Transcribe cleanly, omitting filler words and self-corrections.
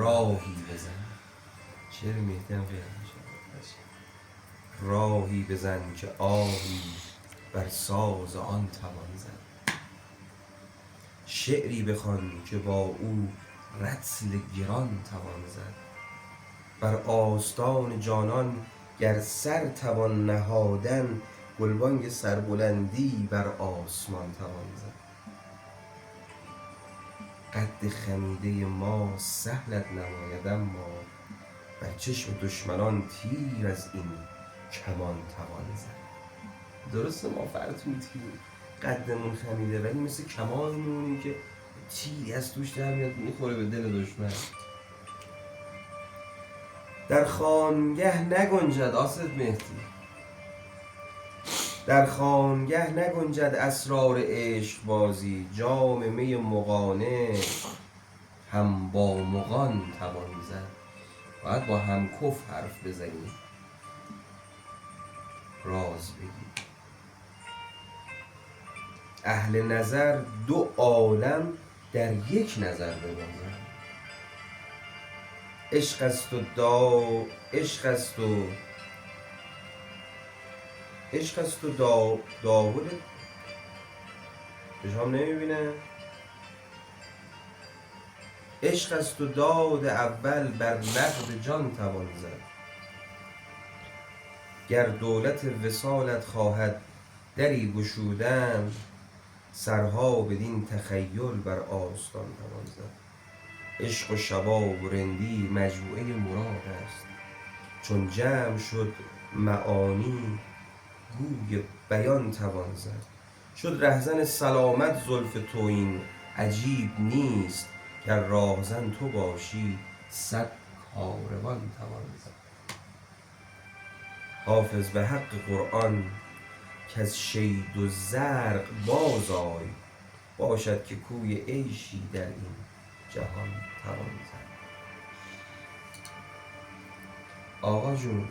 راهی بزن. شعر مهدی هم خیلی راهی بزن که آهی بر ساز آن توان زد. شعری بخوان که با او رطل گران توان زد. بر آستان جانان گر سر توان نهادن، گلبانگ سربلندی بر آسمان توان زد. قد خمیده ما سهلت نماید، اما بر چشم دشمنان تیر از این کمان توان زد. درسته ما فرتون تیر قدمون خمیده، ولی مثل کمان میمونیم که تیری از توش در میاد میخوره به دل دشمن. در خانگه نگنجد آصد مهدی، در خانگه نگنجد اسرار عشق بازی. جام می مغانه هم با مغان توان زد. باید با هم کف حرف بزنی، راز بگی. اهل نظر دو عالم در یک نظر ببازند. عشق است و داود چشام نمیبینه. عشق است و داد اول بر نقد جان توان زد. گر دولت وصالت خواهد دری گشودن، سرها بدین تخیل بر آستان توان زد. عشق و شباب و رندی مجموعه مراد است، چون جمع شد معانی گوی بیان توان زد. شد رهزن سلامت زلف تو این عجیب نیست، گر راهزن تو باشی صد کاروان توان زد. حافظ به حق قرآن کز شید و زرق باز آی، باشد که کوی عیشی در این جهان توان زد. آقا جون